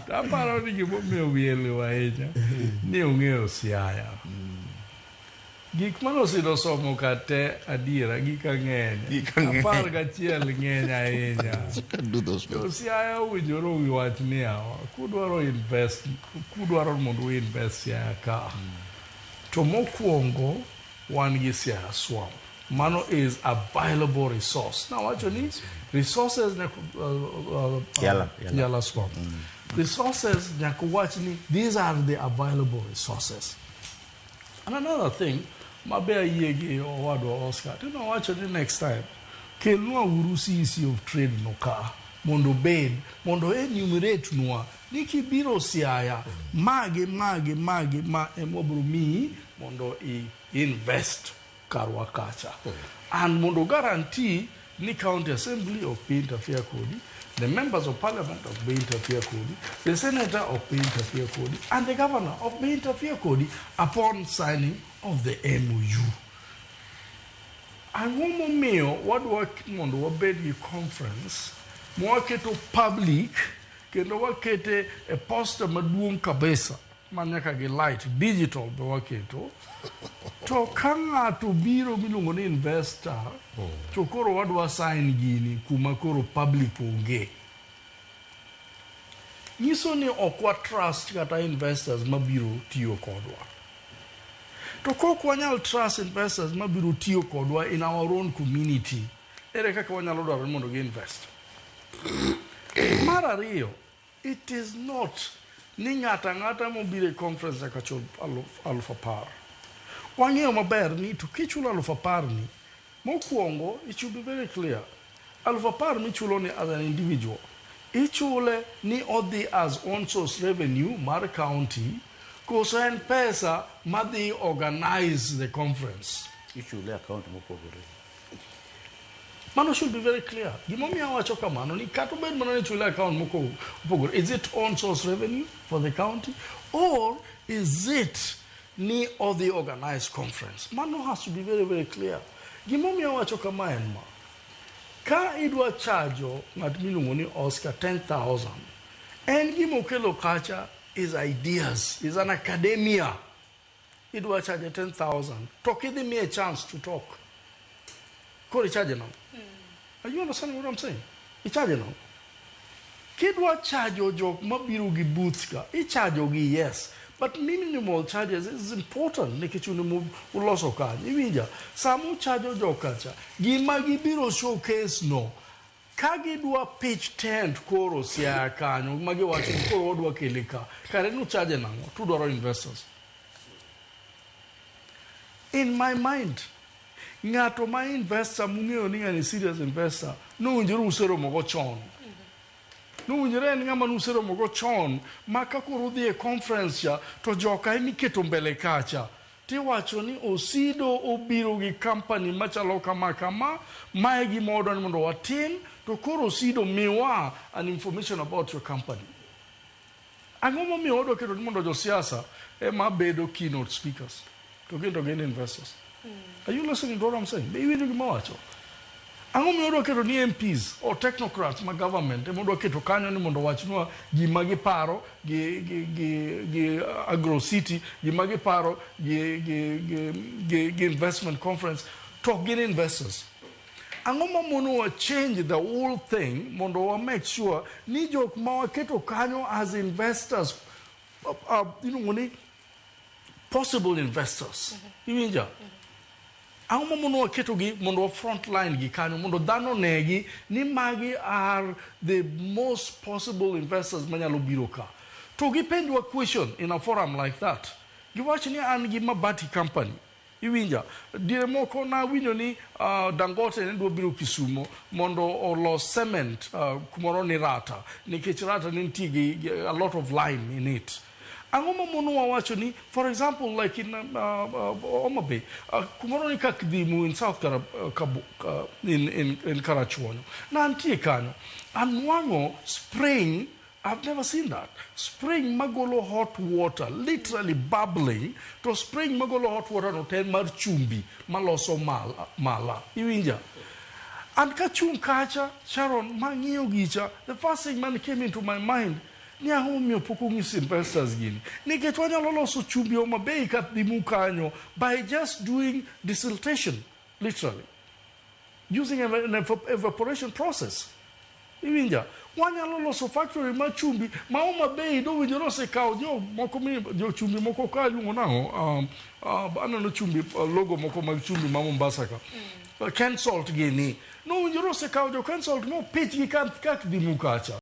Taparo ni gimomiyo wiele wahinya ni ong'eyo Siaya. Gik manosidho somo kate adiera gik ang'eny. 11 ng'eny ahinya. Siaya owinjore owi wach niya, kudwaro mondo uinvest Siaya ka. To mokwongo wan gi Siaya Swamp. Mano is available resource. Now actually, resources Yala Swamp. Resources these are the available resources. And another thing, mabe yegi or Oscar. You know, actually next time, kelwa urusi isi of trade no ka. Mondo bed, mondo enumerate noa. Niki biro Siaya, mage ma emobru mi mondo invest karwakacha. And mondo guarantee ni county assembly of pay interfere kodi, the members of parliament of pay interfere kodi, the senator of pay interfere kodi, and the governor of pay interfere kodi upon signing of the MOU. And one more meal, what work mondo wabedi conference, mwake public, kendo wakete a poster maduong kabesa, manyaka ge light, digital be waketo, to kanga to biro milungo ni investor, to koro wadwa sign gini, kuma koro public onge. Niso ni okwa trust kata investors mabiro tiyo kodwa. To koko wanyal trust investors mabiro tiyo kodwa in our own community. Ere kaka wanyalo dwaro mondo gi invest. Mara riyo, it is not ni ngata mobile conference kachol alufa par. Wang'eyo maber ni to kichulo alufa par ni, mokwongo, it should be very clear. Alufa par michulo ni as an individual. Ichule ni odhi as on source revenue mar county, koso en pesa madhi organize the conference. Ichule account mopogore. Mano should be very clear. Gimomiyo awacho kamano ni kata obed mana ni chule account mopogore. Is it on source revenue for the county, or is it ni or the organized conference? Mano has to be very, very clear. Gimomiyo awacho kama en ma. Ka idwa charge ng'at miluongo ni Oscar 10,000, en gimokelo kacha is ideas, is an academia. Idwa charge 10,000. To kidhi me a chance to talk. Kori charge now. Are you understanding what I'm saying? I charge now. Kidwa charge jok mabiro gi booths ka. I charge gi yes. But minimal charges is important. Nikichuni uloso kanyo. Iwinja. Samu charge jok kacha. Gima gibiro showcase no. Kagi dwa pitch tent koro Siaya kanyo. Magi wacho koro odwa kelika. Kare nu charge nango. $2 investors. In my mind, ngato ma investor mung'eyo ni ng'ani serious investor nowinjore usero mogo chon. Nowinjore ni ng'ama nusero mogo chon ma kakoro dhi e conference cha to joka emiketo mbele kacha. Tiwacho ni Osido obiro gi company machalo kama mae gima odwa ni mondo watim, to koro Osido miwa an information about your company. Ang'o momiyo odwa keto ni mondo josiasa ema bedo keynote speakers to gain investors? Are you listening to what I'm saying? Maybe you mawacho. Ang'o miyo odwa keto ni MPs or technocrats ma government ema odwa keto kanyo ni mondo wachnwa gima giparo gi agro city, gima giparo gi investment conference, to gin investors. Ang'o mamono wa change the whole thing mondo wa make sure ni jok ma waketo kanyo as investors, possible investors. Iwinja? Ang'o mamono waketo gi mondo front line gi kanyo mondo dhano negi ni magi are the most possible investors manyalo biro ka. To gipenjwa question in a forum like that. Giwacho ni an gi mabati company. Iwinja? Dire moko na winjo ni Dangote ne dwa biro Kisumo mondo olos cement kumoro ni Rata. Nikech Rata ni nitie gi a lot of lime in it. Ang'o mamono wawacho ni, for example, like in Homa Bay, kumoro ni Kakdimu in South in Karachuonyo. Na antie kanyo. Anwango spring, I've never seen that. Spring magolo hot water, literally bubbling, to spring magolo hot water no ten mar chumbi, maloso mala. Iwinja? And kachung kacha, Sharon, mangio gicha, the first thing man came into my mind, ni ahumio pukungis investors gini. Ni getwanya loloso chumbi o mabei kat di mukanyo by just doing desiltation, literally. Using an evaporation process. Iwinja, wanya loloso factory machumbi, maoma bei do winjoro se kao, jo chumbi moko ka lungo nango, ano no chumbi, logo moko chumbi mamo basaka. Can salt gini. No winjoro se kao jo can salt mo pitch gi kan kak di mukacha.